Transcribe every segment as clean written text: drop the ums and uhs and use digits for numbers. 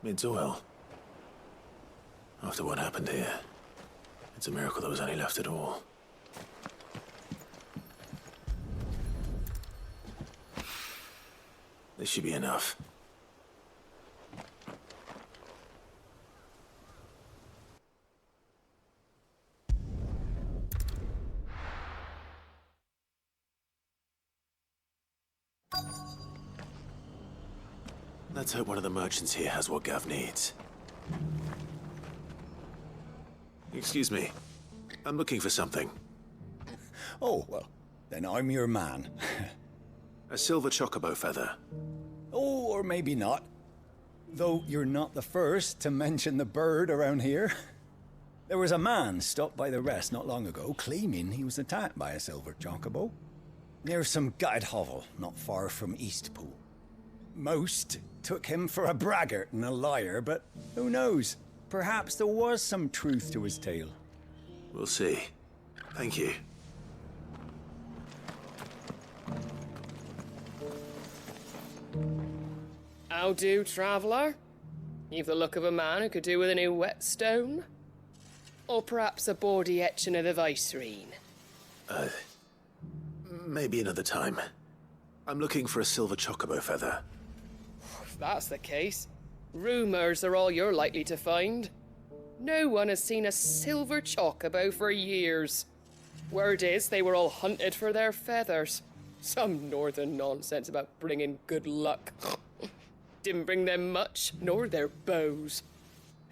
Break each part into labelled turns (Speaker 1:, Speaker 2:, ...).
Speaker 1: Means well. After what happened here, it's a miracle there was any left at all. This should be enough. Let's hope one of the merchants here has what Gav needs. Excuse me. I'm looking for something.
Speaker 2: Oh, well, then I'm your man.
Speaker 1: A silver chocobo feather.
Speaker 2: Oh, or maybe not. Though you're not the first to mention the bird around here. There was a man stopped by the rest not long ago claiming he was attacked by a silver chocobo near some gutted hovel not far from Eastpool. Most took him for a braggart and a liar, but who knows? Perhaps there was some truth to his tale.
Speaker 1: We'll see. Thank you.
Speaker 3: How do, traveller? You've the look of a man who could do with a new whetstone? Or perhaps a bawdy etching of the Vicerine?
Speaker 1: Maybe another time. I'm looking for a silver chocobo feather.
Speaker 3: If that's the case, rumours are all you're likely to find. No one has seen a silver chocobo for years. Word is they were all hunted for their feathers. Some northern nonsense about bringing good luck. Didn't bring them much, nor their bows.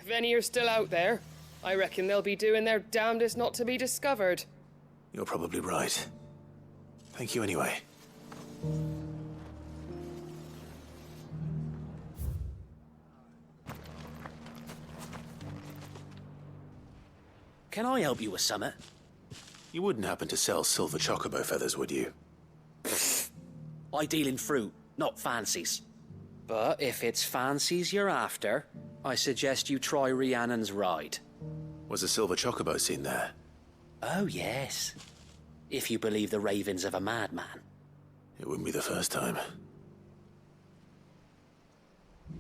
Speaker 3: If any are still out there, I reckon they'll be doing their damnedest not to be discovered.
Speaker 1: You're probably right. Thank you anyway.
Speaker 4: Can I help you with something?
Speaker 1: You wouldn't happen to sell silver chocobo feathers, would you?
Speaker 4: I deal in fruit, not fancies. But if it's fancies you're after, I suggest you try Rhiannon's ride.
Speaker 1: Was a silver chocobo seen there?
Speaker 4: Oh, yes. If you believe the ravings of a madman.
Speaker 1: It wouldn't be the first time.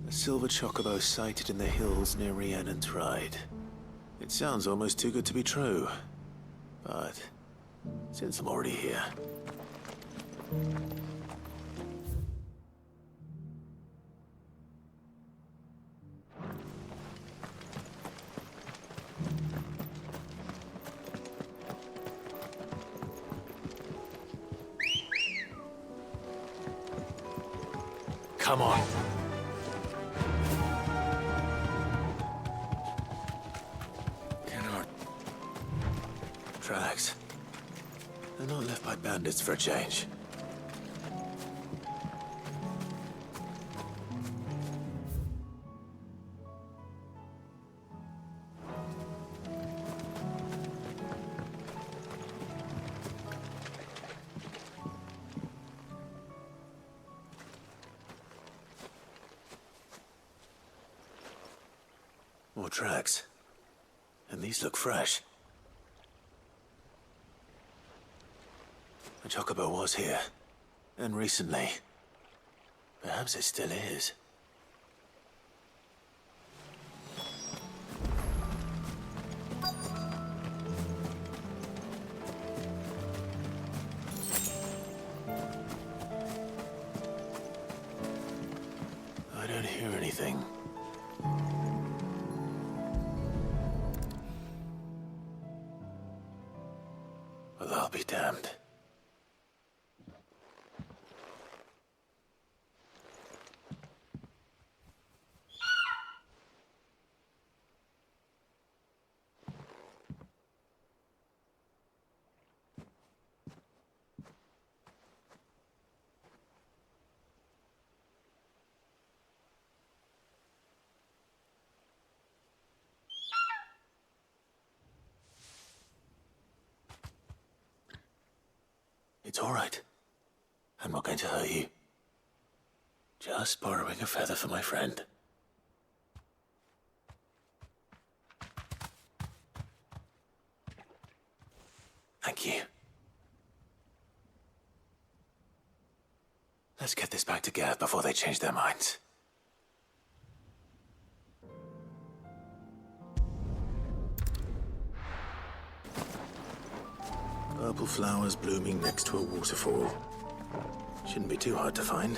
Speaker 1: A silver chocobo sighted in the hills near Rhiannon's ride. It sounds almost too good to be true. But since I'm already here... Come on. Cannot. Tracks. They're not left by bandits for a change. More tracks. And these look fresh. The chocobo was here. And recently. Perhaps it still is. I don't hear anything. Well, I'll be damned. It's all right. I'm not going to hurt you. Just borrowing a feather for my friend. Thank you. Let's get this back to Gav before they change their minds. purple flowers blooming next to a waterfall. Shouldn't be too hard to find.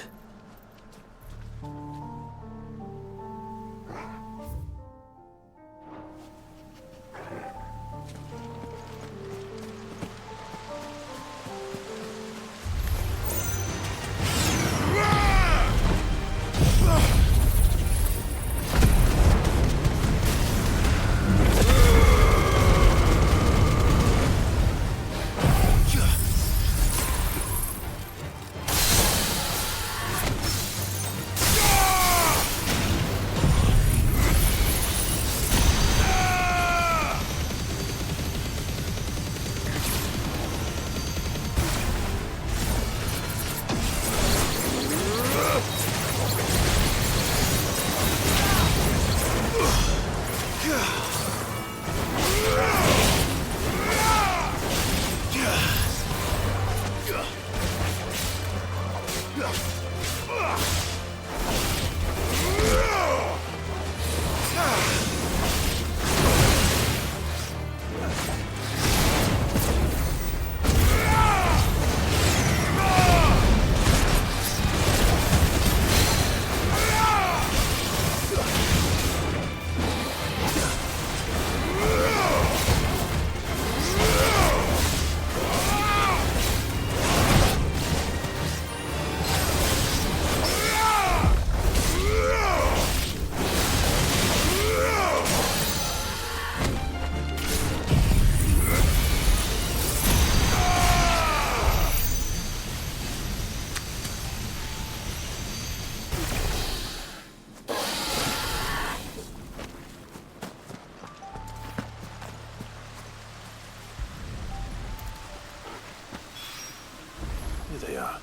Speaker 1: Here they are.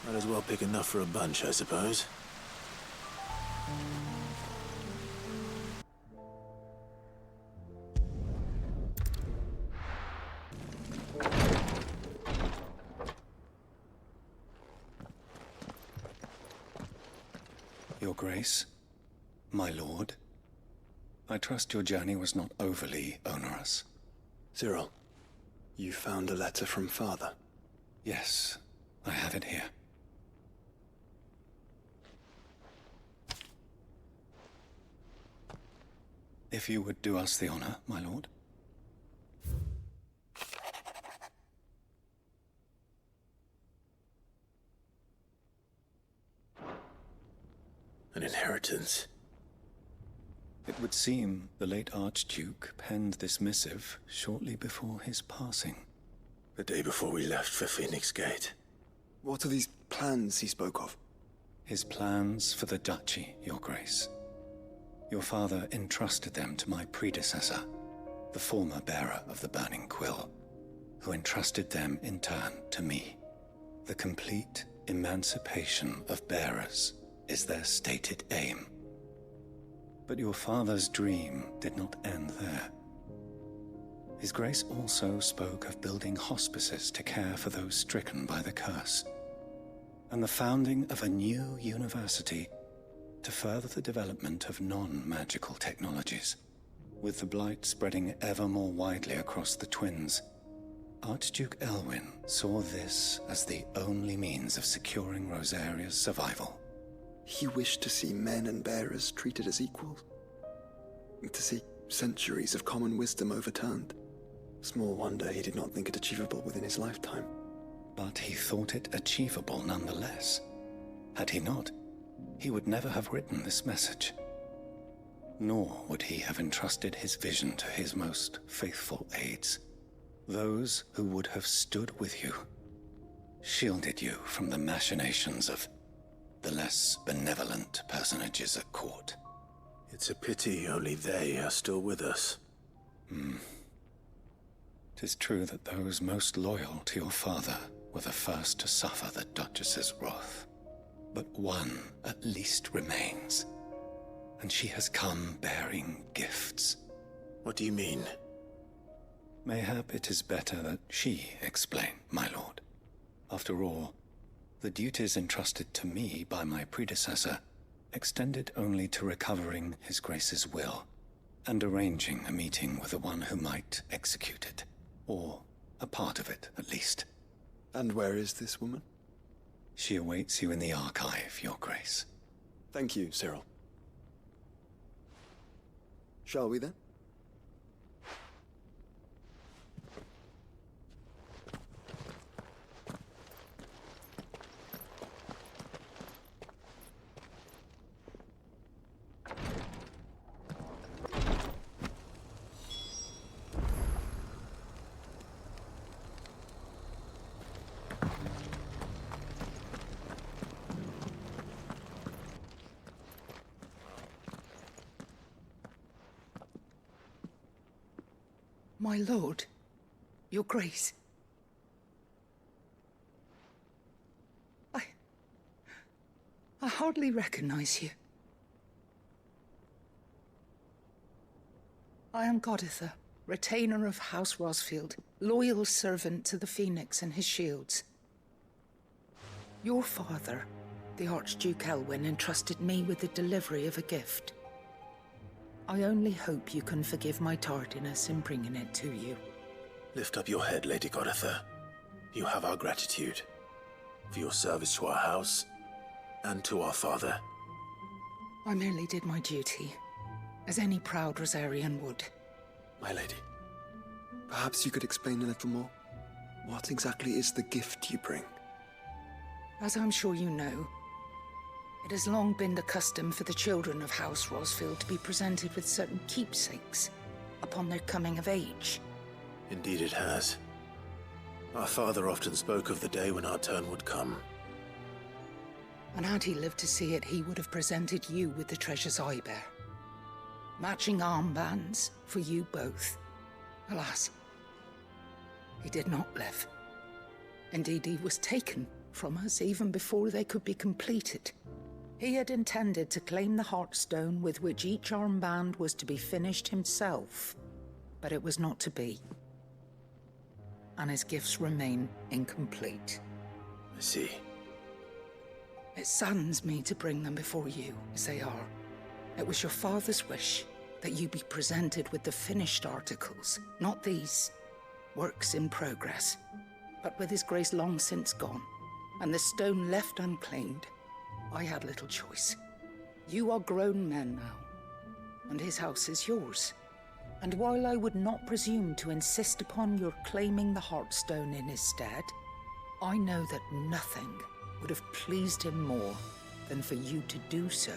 Speaker 1: Might as well pick enough for a bunch, I suppose.
Speaker 2: Your Grace, my lord, I trust your journey was not overly onerous.
Speaker 5: Cyril, you found a letter from Father.
Speaker 2: Yes, I have it here. If you would do us the honor, my lord.
Speaker 1: An inheritance.
Speaker 2: It would seem the late Archduke penned this missive shortly before his passing.
Speaker 1: The day before we left for Phoenix Gate.
Speaker 5: What are these plans he spoke of?
Speaker 2: His plans for the duchy, Your Grace. Your father entrusted them to my predecessor, the former bearer of the Burning Quill, who entrusted them in turn to me. The complete emancipation of bearers is their stated aim. But your father's dream did not end there. His Grace also spoke of building hospices to care for those stricken by the curse, and the founding of a new university to further the development of non-magical technologies. With the blight spreading ever more widely across the twins, Archduke Elwyn saw this as the only means of securing Rosaria's survival.
Speaker 5: He wished to see men and bearers treated as equals. To see centuries of common wisdom overturned. Small wonder he did not think it achievable within his lifetime.
Speaker 2: But he thought it achievable nonetheless. Had he not, he would never have written this message. Nor would he have entrusted his vision to his most faithful aides, those who would have stood with you, shielded you from the machinations of the less benevolent personages at court.
Speaker 1: It's a pity only they are still with us.
Speaker 2: 'Tis true that those most loyal to your father were the first to suffer the Duchess's wrath. But one at least remains, and she has come bearing gifts.
Speaker 1: What do you mean?
Speaker 2: Mayhap it is better that she explain, my lord. After all, the duties entrusted to me by my predecessor extended only to recovering His Grace's will and arranging a meeting with the one who might execute it, or A part of it, at least.
Speaker 5: And where is this woman?
Speaker 2: She awaits you in the archive, Your Grace.
Speaker 5: Thank you, Cyril. Shall we then?
Speaker 6: My lord, Your Grace. I hardly recognize you. I am Goditha, retainer of House Rosfield, loyal servant to the Phoenix and his shields. Your father, the Archduke Elwyn, entrusted me with the delivery of a gift. I only hope you can forgive my tardiness in bringing it to you.
Speaker 1: Lift up your head, Lady Goditha. You have our gratitude for your service to our house and to our father.
Speaker 6: I merely did my duty, as any proud Rosarian would.
Speaker 5: My lady, perhaps you could explain a little more? What exactly is the gift you bring?
Speaker 6: As I'm sure you know, it has long been the custom for the children of House Rosfield to be presented with certain keepsakes upon their coming of age.
Speaker 1: Indeed it has. Our father often spoke of the day when our turn would come.
Speaker 6: And had he lived to see it, he would have presented you with the treasures I bear. Matching armbands for you both. Alas, he did not live. Indeed, he was taken from us even before they could be completed. He had intended to claim the Heartstone with which each armband was to be finished himself, but it was not to be. And his gifts remain incomplete.
Speaker 1: I see.
Speaker 6: It saddens me to bring them before you, as they are. It was your father's wish that you be presented with the finished articles, not these works in progress. But with his grace long since gone, and the stone left unclaimed, I had little choice. You are grown men now, and his house is yours. And while I would not presume to insist upon your claiming the Heartstone in his stead, I know that nothing would have pleased him more than for you to do so.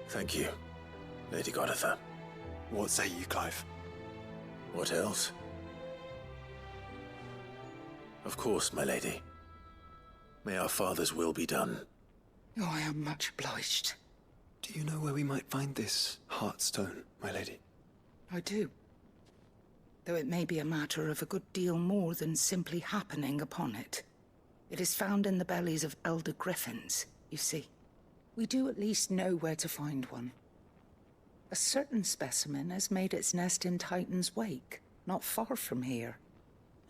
Speaker 1: Thank you, Lady Goditha.
Speaker 5: What say you, Clive?
Speaker 1: What else? Of course, my lady. May our father's will be done.
Speaker 6: Oh, I am much obliged.
Speaker 5: Do you know where we might find this Heartstone, my lady?
Speaker 6: I do. Though it may be a matter of a good deal more than simply happening upon it. It is found in the bellies of elder griffins, you see. We do at least know where to find one. A certain specimen has made its nest in Titan's Wake, not far from here.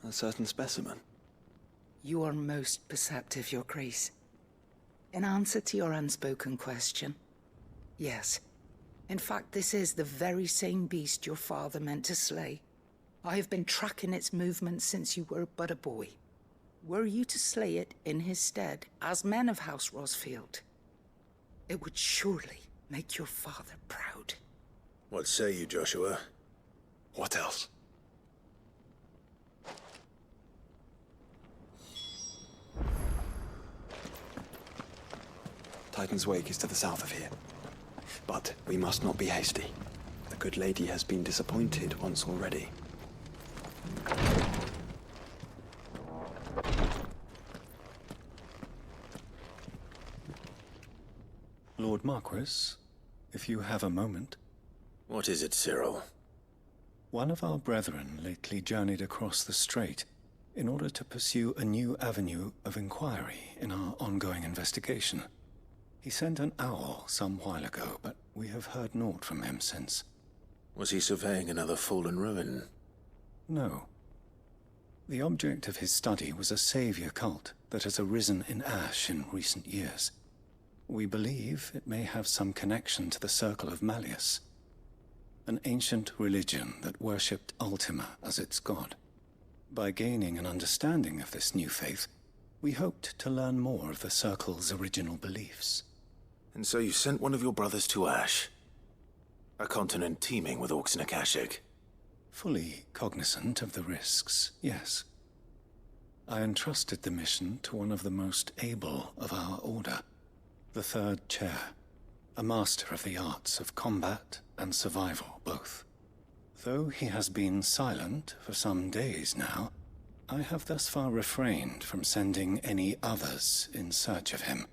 Speaker 5: A certain specimen?
Speaker 6: You are most perceptive, Your Grace. In answer to your unspoken question, yes. In fact, this is the very same beast your father meant to slay. I have been tracking its movements since you were but a boy. Were you to slay it in his stead, as men of House Rosfield, it would surely make your father proud.
Speaker 1: What say you, Joshua?
Speaker 5: What else? Titan's Wake is to the south of here. But we must not be hasty. The good lady has been disappointed once already.
Speaker 2: Lord Marquis, if you have a moment.
Speaker 1: What is it, Cyril?
Speaker 2: One of our brethren lately journeyed across the strait in order to pursue a new avenue of inquiry in our ongoing investigation. He sent an owl some while ago, but we have heard naught from him since.
Speaker 1: Was he surveying another fallen ruin?
Speaker 2: No. The object of his study was a savior cult that has arisen in Ash in recent years. We believe it may have some connection to the Circle of Malleus, an ancient religion that worshipped Ultima as its god. By gaining an understanding of this new faith, we hoped to learn more of the Circle's original beliefs.
Speaker 1: And so you sent one of your brothers to Ash, a continent teeming with orcs and Akashic.
Speaker 2: Fully cognizant of the risks, yes. I entrusted the mission to one of the most able of our order, the Third Chair, a master of the arts of combat and survival both. Though he has been silent for some days now, I have thus far refrained from sending any others in search of him,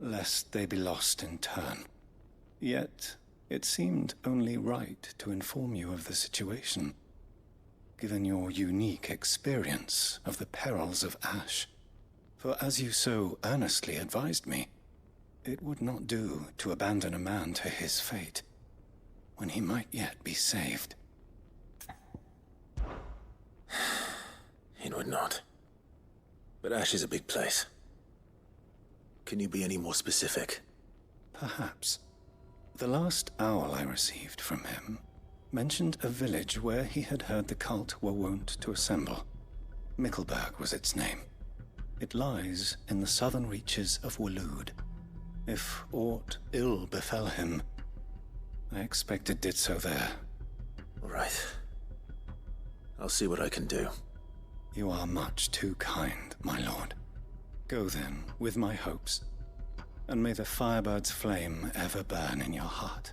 Speaker 2: lest they be lost in turn. Yet, it seemed only right to inform you of the situation, given your unique experience of the perils of Ash. For as you so earnestly advised me, it would not do to abandon a man to his fate, when he might yet be saved.
Speaker 1: It would not. But Ash is a big place. Can you be any more specific?
Speaker 2: Perhaps. The last owl I received from him mentioned a village where he had heard the cult were wont to assemble. Mickleburg was its name. It lies in the southern reaches of Waloed. If aught ill befell him, I expect it did so there.
Speaker 1: All right. I'll see what I can do.
Speaker 2: You are much too kind, my lord. Go then, with my hopes, and may the Firebird's flame ever burn in your heart.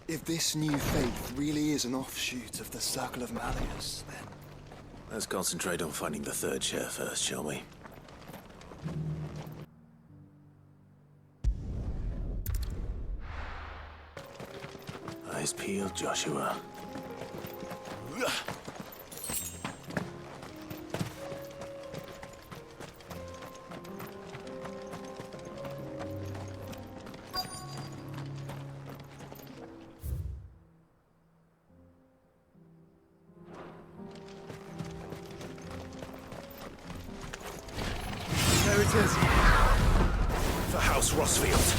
Speaker 5: If this new faith really is an offshoot of the Circle of Malleus, then...
Speaker 1: Let's concentrate on finding the Third Chair first, shall we? Eyes peeled, Joshua. There it is. The House Rossfield.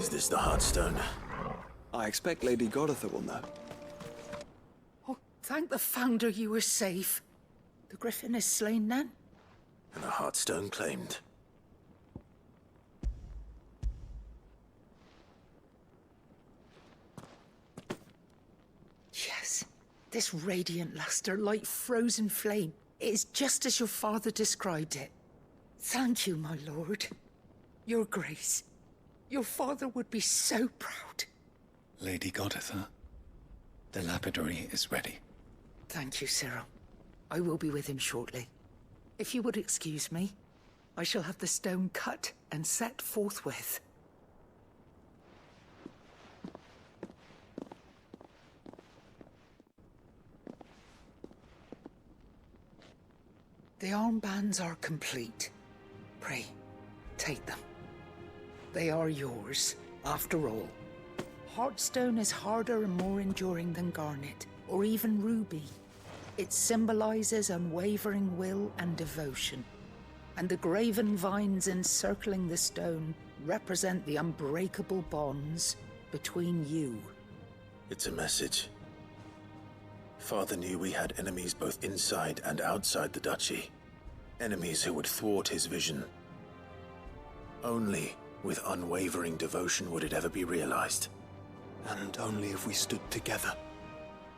Speaker 1: Is this the Heartstone?
Speaker 5: I expect Lady Godotha will know.
Speaker 6: Thank the Founder you were safe. The Griffin is slain then?
Speaker 1: And the Heartstone claimed.
Speaker 6: Yes. This radiant luster, like frozen flame, it is just as your father described it. Thank you, my lord. Your Grace. Your father would be so proud.
Speaker 2: Lady Goditha, the lapidary is ready.
Speaker 6: Thank you, Cyril. I will be with him shortly. If you would excuse me, I shall have the stone cut and set forthwith. The armbands are complete. Pray, take them. They are yours, after all. Heartstone is harder and more enduring than garnet, or even ruby. It symbolizes unwavering will and devotion. And the graven vines encircling the stone represent the unbreakable bonds between you.
Speaker 1: It's a message. Father knew we had enemies both inside and outside the duchy. Enemies who would thwart his vision. Only with unwavering devotion would it ever be realized.
Speaker 5: And only if we stood together,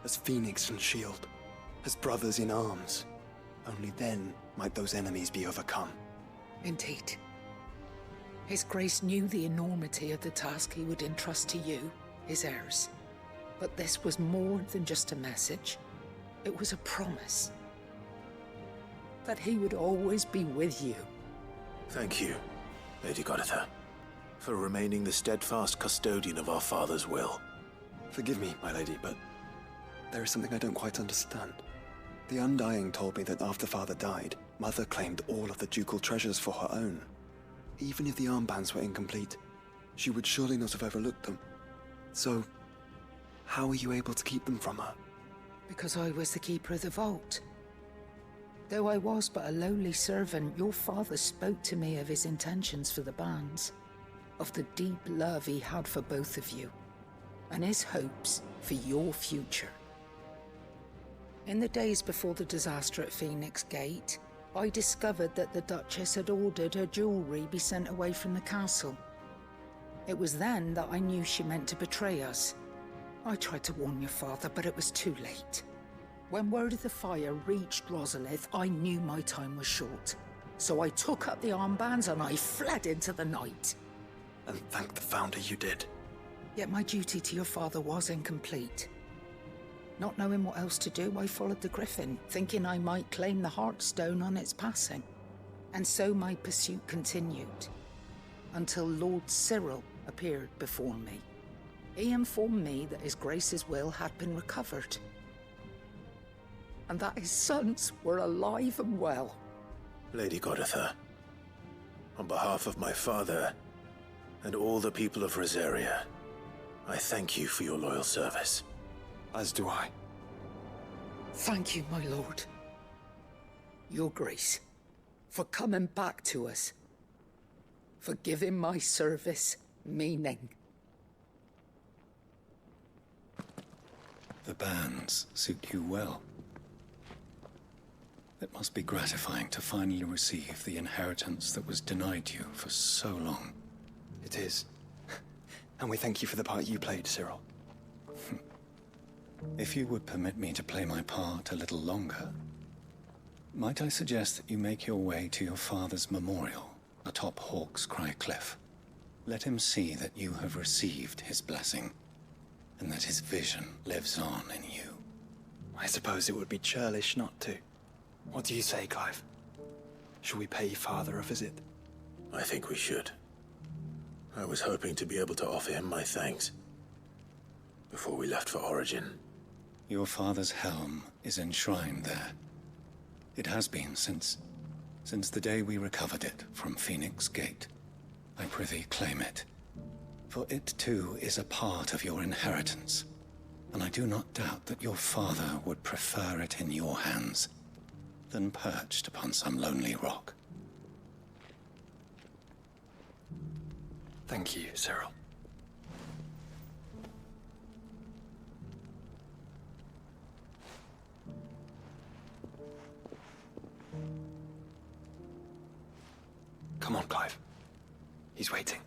Speaker 5: as Phoenix and Shield, as brothers in arms, only then might those enemies be overcome.
Speaker 6: Indeed. His Grace knew the enormity of the task he would entrust to you, his heirs. But this was more than just a message. It was a promise. That he would always be with you.
Speaker 1: Thank you, Lady Goditha, for remaining the steadfast custodian of our father's will.
Speaker 5: Forgive me, my lady, but there is something I don't quite understand. The Undying told me that after Father died, Mother claimed all of the ducal treasures for her own. Even if the armbands were incomplete, she would surely not have overlooked them. So, how were you able to keep them from her?
Speaker 6: Because I was the keeper of the vault. Though I was but a lowly servant, your father spoke to me of his intentions for the bands, of the deep love he had for both of you, and his hopes for your future. In the days before the disaster at Phoenix Gate, I discovered that the Duchess had ordered her jewelry be sent away from the castle. It was then that I knew she meant to betray us. I tried to warn your father, but it was too late. When word of the fire reached Rosalith, I knew my time was short. So I took up the armbands and I fled into the night.
Speaker 5: And thank the Founder you did.
Speaker 6: Yet my duty to your father was incomplete. Not knowing what else to do, I followed the Griffin, thinking I might claim the Heartstone on its passing. And so my pursuit continued, until Lord Cyril appeared before me. He informed me that His Grace's will had been recovered, and that his sons were alive and well.
Speaker 1: Lady Goditha, on behalf of my father and all the people of Rosaria, I thank you for your loyal service.
Speaker 5: As do I.
Speaker 6: Thank you, my lord. Your Grace, for coming back to us. For giving my service meaning.
Speaker 2: The bands suit you well. It must be gratifying to finally receive the inheritance that was denied you for so long.
Speaker 5: It is. And we thank you for the part you played, Cyril.
Speaker 2: If you would permit me to play my part a little longer, might I suggest that you make your way to your father's memorial atop Hawk's Cry Cliff? Let him see that you have received his blessing, and that his vision lives on in you.
Speaker 5: I suppose it would be churlish not to. What do you say, Clive? Shall we pay Father a visit?
Speaker 1: I think we should. I was hoping to be able to offer him my thanks before we left for Origin.
Speaker 2: Your father's helm is enshrined there. It has been since the day we recovered it from Phoenix Gate. I prithee claim it, for it too is a part of your inheritance, and I do not doubt that your father would prefer it in your hands than perched upon some lonely rock.
Speaker 5: Thank you, Cyril. Come on, Clive. He's waiting.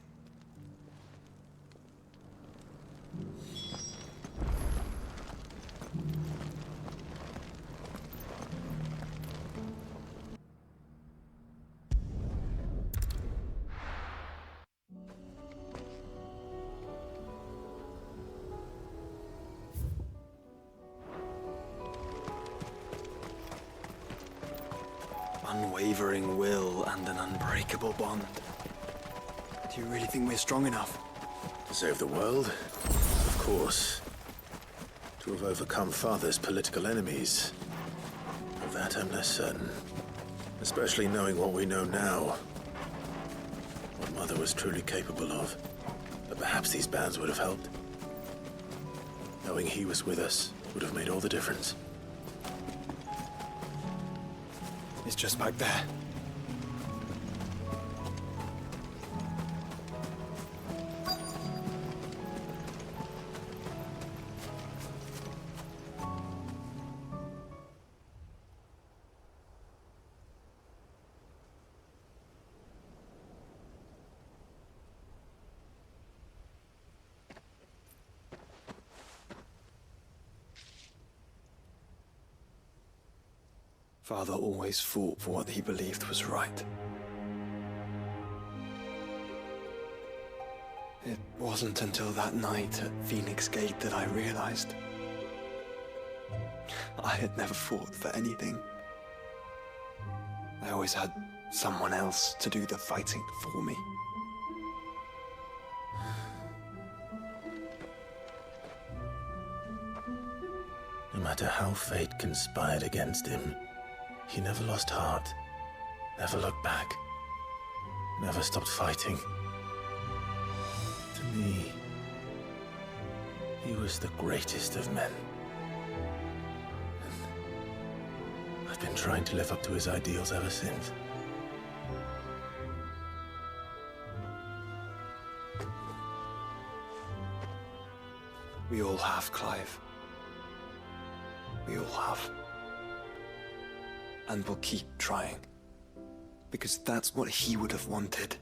Speaker 5: Unwavering will and an unbreakable bond. Do you really think we're strong enough?
Speaker 1: To save the world? Of course. To have overcome Father's political enemies? Of that I'm less certain. Especially knowing what we know now. What Mother was truly capable of. But perhaps these bands would have helped. Knowing he was with us would have made all the difference.
Speaker 5: It's just back there. Father always fought for what he believed was right. It wasn't until that night at Phoenix Gate that I realized I had never fought for anything. I always had someone else to do the fighting for me.
Speaker 1: No matter how fate conspired against him, he never lost heart, never looked back, never stopped fighting. To me, he was the greatest of men. And I've been trying to live up to his ideals ever since.
Speaker 5: We all have, Clive. We all have. And we'll keep trying. Because that's what he would have wanted.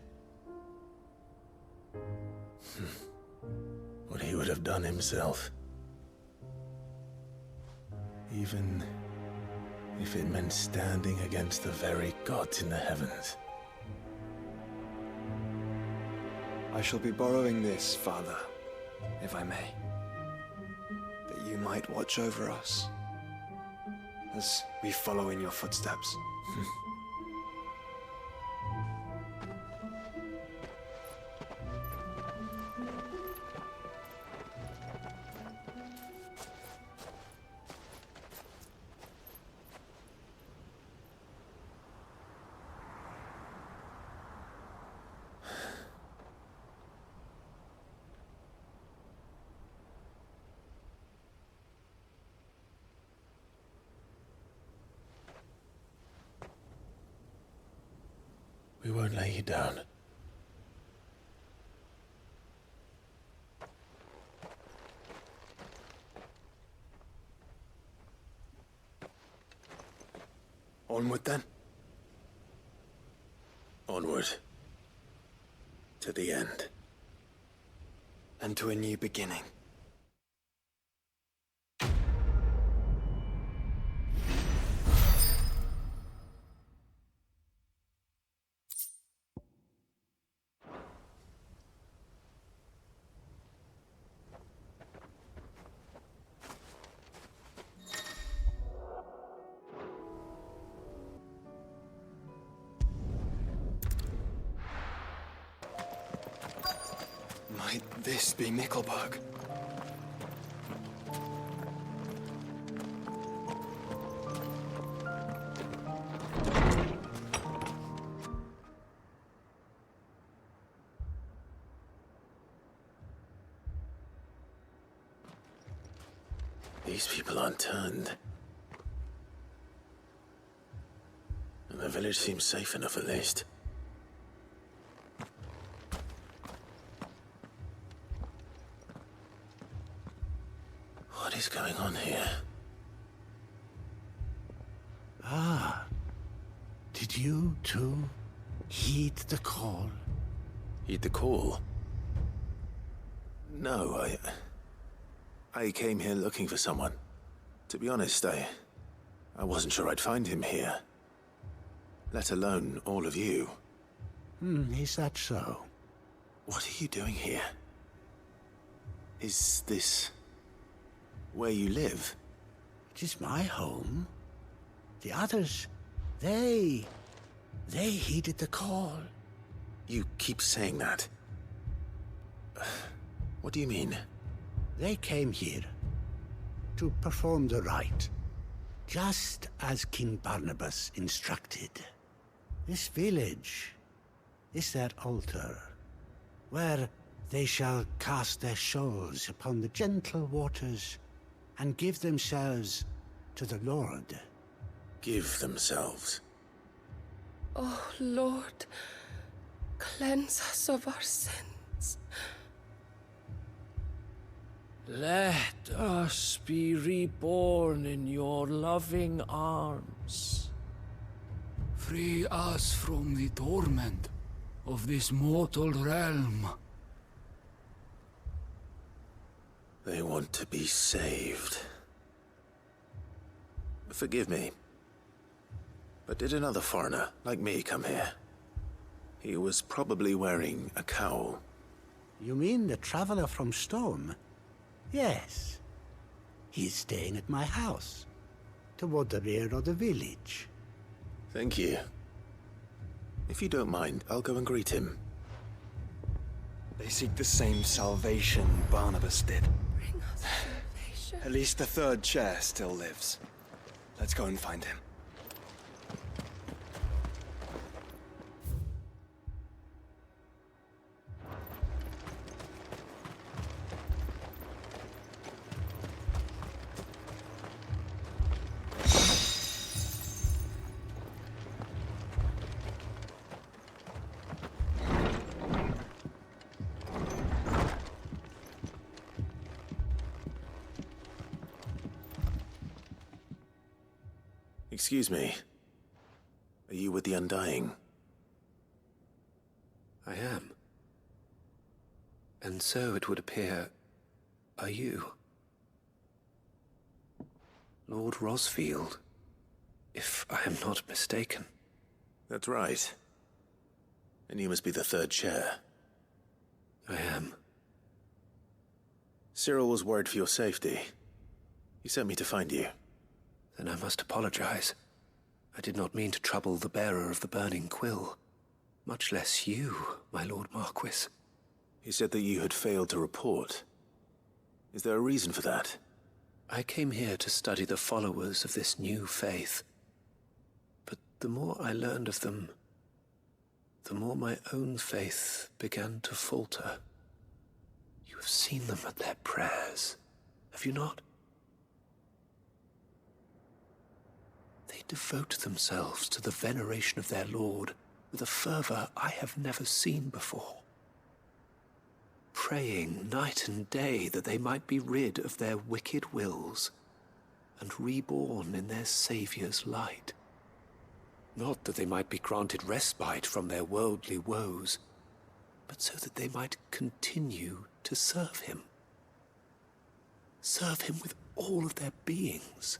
Speaker 1: What he would have done himself. Even if it meant standing against the very gods in the heavens.
Speaker 5: I shall be borrowing this, Father, if I may. That you might watch over us as we follow in your footsteps.
Speaker 1: We won't lay you down.
Speaker 5: Onward then.
Speaker 1: Onward. To the end.
Speaker 5: And to a new beginning. Might this be Mickelberg?
Speaker 1: These people aren't turned. And the village seems safe enough at least. What is going on here?
Speaker 7: Ah. Did you too? Heed the call.
Speaker 1: Heed the call? No, I came here looking for someone. To be honest, I wasn't sure I'd find him here. Let alone all of you.
Speaker 7: Is that so?
Speaker 1: What are you doing here? Is this where you live?
Speaker 7: It is my home. The others, they heeded the call.
Speaker 1: You keep saying that. What do you mean?
Speaker 7: They came here to perform the rite, just as King Barnabas instructed. This village is their altar, where they shall cast their souls upon the gentle waters and give themselves to the Lord.
Speaker 1: Give themselves?
Speaker 3: Oh, Lord, cleanse us of our sins.
Speaker 8: Let us be reborn in your loving arms.
Speaker 9: Free us from the torment of this mortal realm.
Speaker 1: They want to be saved. Forgive me, but did another foreigner like me come here? He was probably wearing a cowl.
Speaker 7: You mean the traveler from Storm? Yes. He's staying at my house, toward the rear of the village.
Speaker 1: Thank you. If you don't mind, I'll go and greet him.
Speaker 5: They seek the same salvation Barnabas did.
Speaker 3: Bring us salvation.
Speaker 5: At least the third chair still lives. Let's go and find him.
Speaker 1: Excuse me. Are you with the Undying?
Speaker 10: I am. And so it would appear, are you? Lord Rosfield, if I am not mistaken.
Speaker 1: That's right. And you must be the third chair.
Speaker 10: I am.
Speaker 1: Cyril was worried for your safety. He sent me to find you.
Speaker 10: Then I must apologize. I did not mean to trouble the bearer of the burning quill. Much less you, my Lord Marquis.
Speaker 1: He said that you had failed to report. Is there a reason for that?
Speaker 10: I came here to study the followers of this new faith. But the more I learned of them, the more my own faith began to falter. You have seen them at their prayers, have you not? They devote themselves to the veneration of their Lord with a fervor I have never seen before. Praying night and day that they might be rid of their wicked wills and reborn in their Saviour's light. Not that they might be granted respite from their worldly woes, but so that they might continue to serve him. Serve him with all of their beings.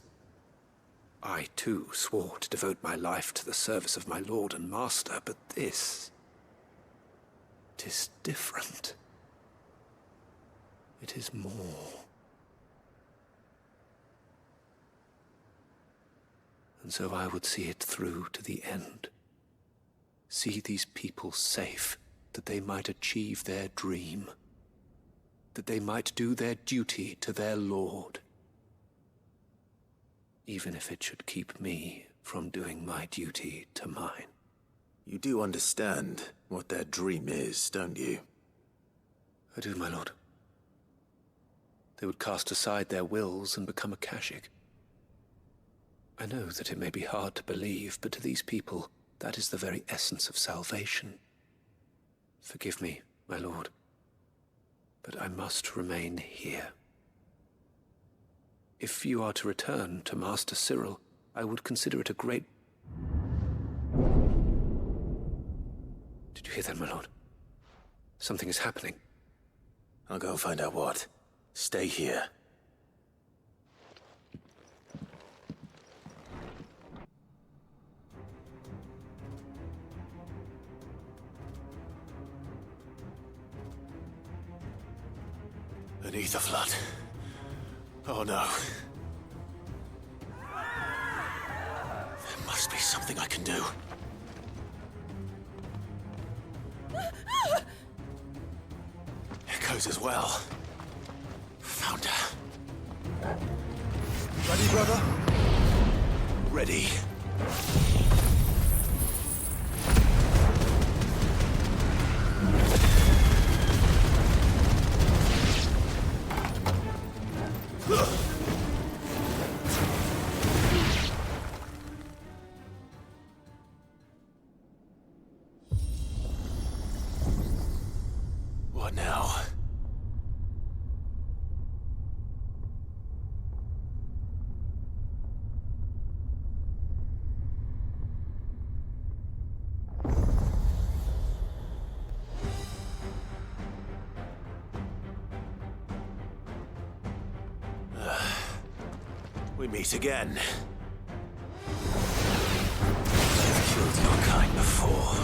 Speaker 10: I, too, swore to devote my life to the service of my Lord and Master, but this... it is different. It is more. And so I would see it through to the end. See these people safe, that they might achieve their dream. That they might do their duty to their Lord. Even if it should keep me from doing my duty to mine.
Speaker 1: You do understand what their dream is, don't you?
Speaker 10: I do, my lord. They would cast aside their wills and become Akashic. I know that it may be hard to believe, but to these people, that is the very essence of salvation. Forgive me, my lord, but I must remain here. If you are to return to Master Cyril, I would consider it a great... Did you hear that, my lord? Something is happening.
Speaker 1: I'll go find out what. Stay here. An ether flood. Oh no. There must be something I can do. Echoes as well. Found her. Ready, brother? Ready. What now? We meet again. I've killed your kind before.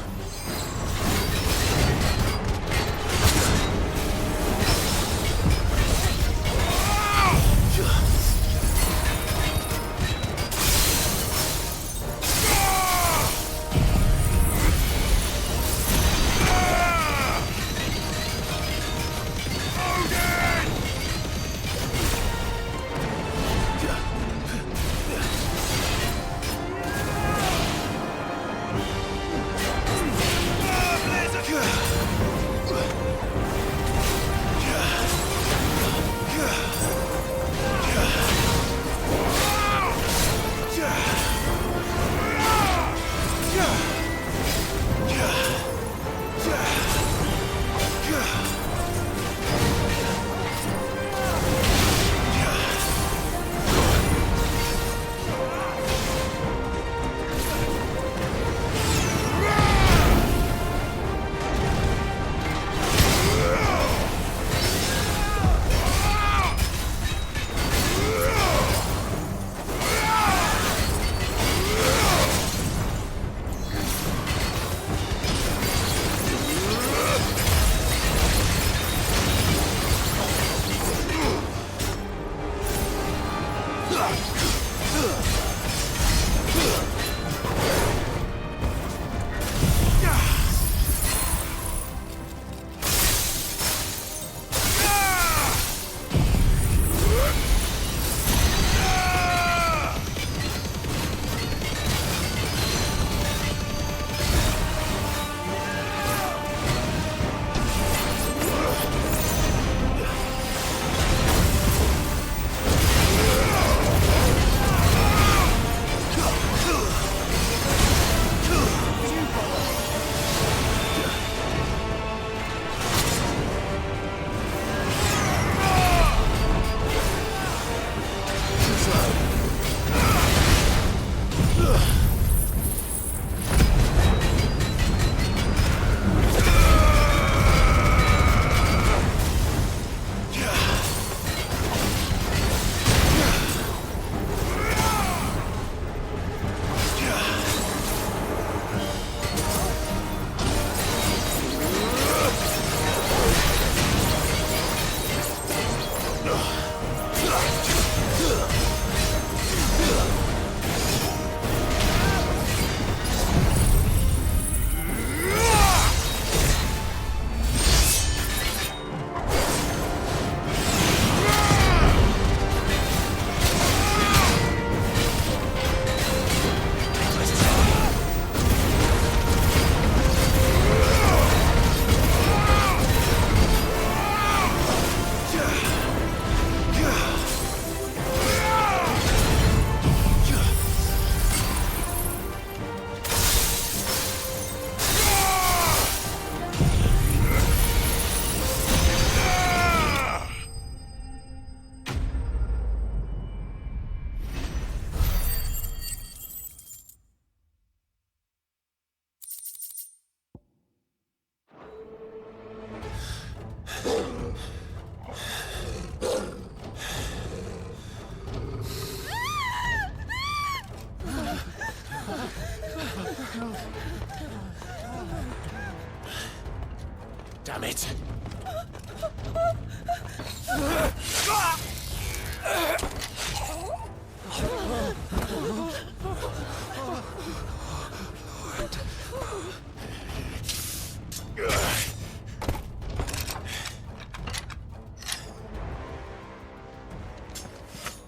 Speaker 1: Damn it!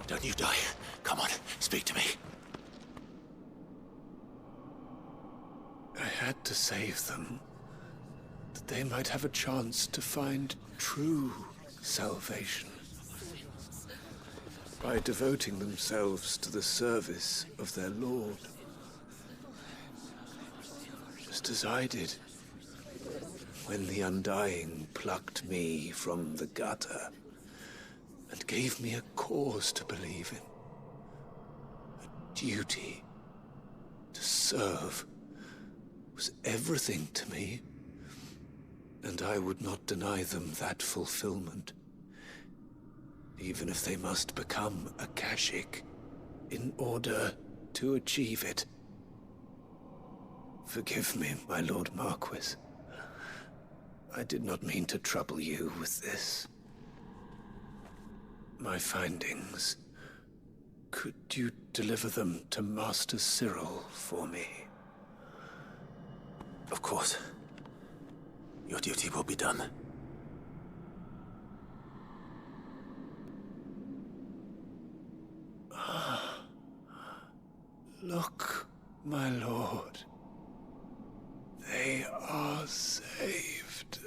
Speaker 1: Don't you die. Come on, speak to me.
Speaker 10: I had to save them, that they might have a chance to find true salvation. By devoting themselves to the service of their Lord. Just as I did when the Undying plucked me from the gutter and gave me a cause to believe in. A duty to serve was everything to me, and I would not deny them that fulfillment, even if they must become a Kashik in order to achieve it. Forgive me, my Lord Marquis. I did not mean to trouble you with this. My findings. Could you deliver them to Master Cyril for me?
Speaker 1: Of course. Your duty will be done.
Speaker 10: Look, my lord. They are saved.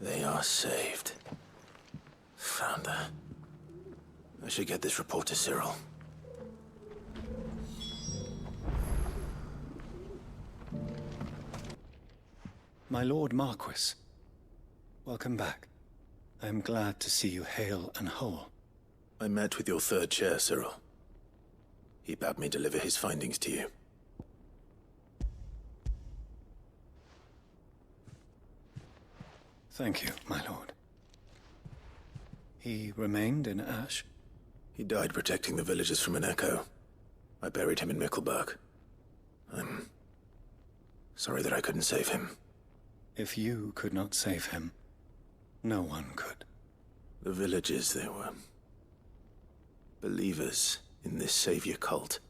Speaker 1: They are saved. Founder. I should get this report to Cyril.
Speaker 2: My Lord Marquis, welcome back. I am glad to see you hale and whole.
Speaker 1: I met with your third chair, Cyril. He bade me deliver his findings to you.
Speaker 2: Thank you, my lord. He remained in Ash?
Speaker 1: He died protecting the villagers from an echo. I buried him in Mickelberg. I'm sorry that I couldn't save him.
Speaker 2: If you could not save him, no one could.
Speaker 1: The villagers, they were believers in this savior cult.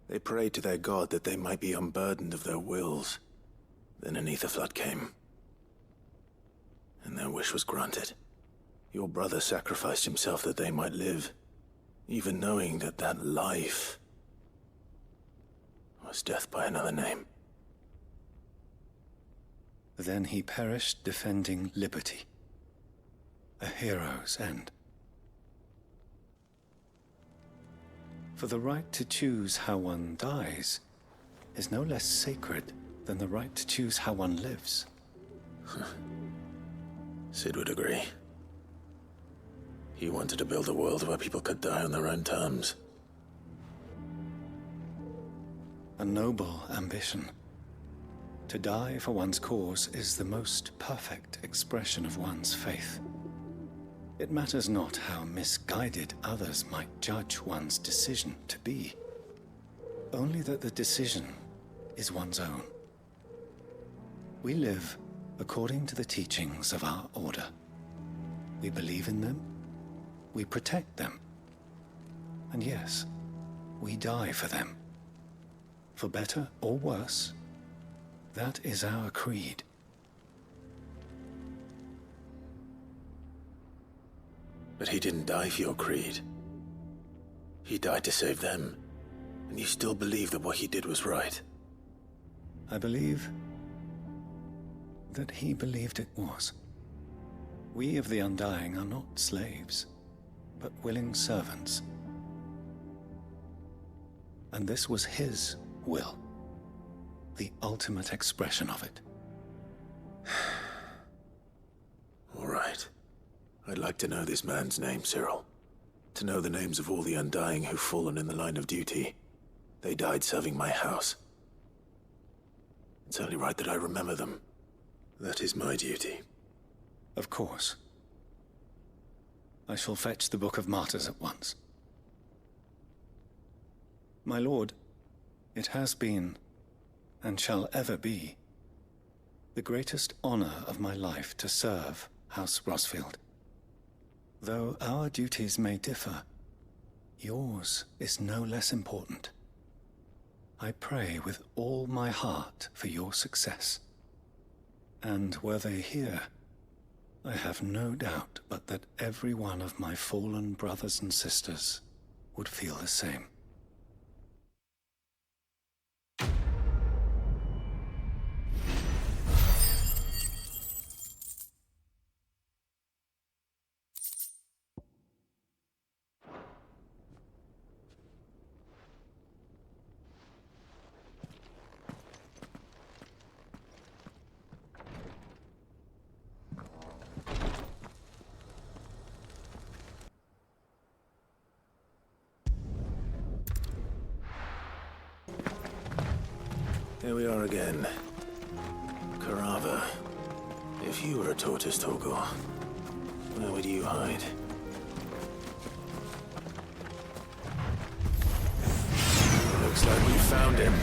Speaker 1: They prayed to their god that they might be unburdened of their wills. Then an ether flood came, and their wish was granted. Your brother sacrificed himself that they might live, even knowing that that life was death by another name.
Speaker 2: Then he perished defending liberty. A hero's end. For the right to choose how one dies is no less sacred than the right to choose how one lives.
Speaker 1: Sid would agree. He wanted to build a world where people could die on their own terms.
Speaker 2: A noble ambition. To die for one's cause is the most perfect expression of one's faith. It matters not how misguided others might judge one's decision to be. Only that the decision is one's own. We live according to the teachings of our order. We believe in them, we protect them, and yes, we die for them. For better or worse, that is our creed.
Speaker 1: But he didn't die for your creed. He died to save them, and you still believe that what he did was right.
Speaker 2: I believe that he believed it was. We of the Undying are not slaves. but willing servants. And this was his will, the ultimate expression of it.
Speaker 1: All right. I'd like to know this man's name, Cyril. To know the names of all the Undying who've fallen in the line of duty. They died serving my house. It's only right that I remember them. That is my duty.
Speaker 2: Of course. I shall fetch the Book of Martyrs at once. My lord, it has been, and shall ever be, the greatest honor of my life to serve House Rosfield. Though our duties may differ, yours is no less important. I pray with all my heart for your success. And were they here, I have no doubt but that every one of my fallen brothers and sisters would feel the same.
Speaker 1: Here we are again. Karava. If you were a tortoise, Torgor, where would you hide? Looks like we found him.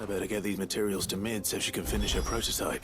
Speaker 1: I better get these materials to Mid so she can finish her prototype.